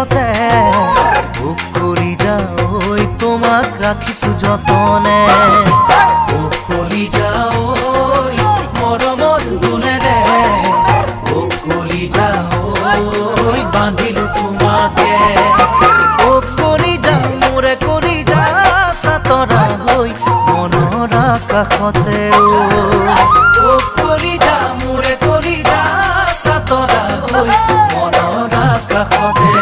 কাষতে ভোগ কৰি যাওঁ তোমাক ৰাখিছো যতনে ভোগ কৰি যাওঁ মৰমৰ গুণেৰে ভোগ কৰি যাওঁ বান্ধিলো তোমাকে ভোগ কৰি যাওঁ মোৰে কৰি যা চাতৰা হৈ মনৰ কাষতে ভোগ কৰি যা মোৰে কৰি যা চাতৰা হৈ মনৰ কাষতে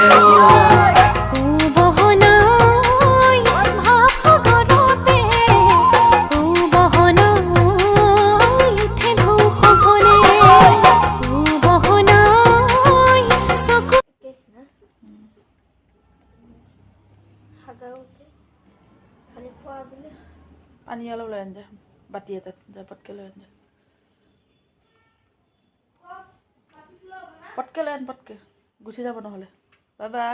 পানী অলপ লৈ আন যা বাতি এটাত যা পটকে লৈ আন যা পটকে লৈ আন পটকে গুচি যাব নহ'লে বাবা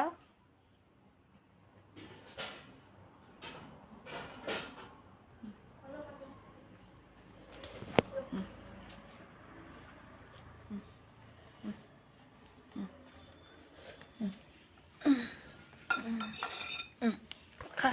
খা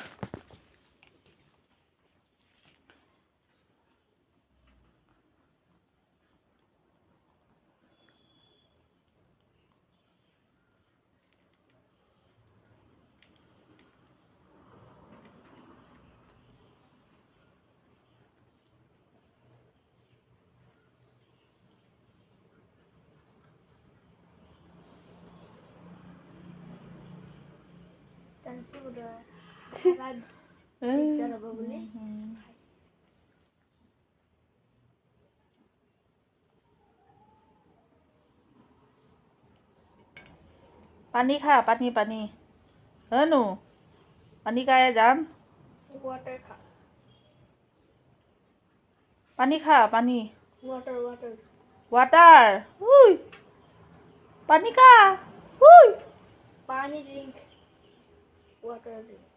পানী খা পানী পানী হয়নো পানী খাই যাম वाटर खा পানী খা পানী वाटर वाटर वाटर हुई पानी खा हुई पानी ड्रिंक वाटर ड्रिंक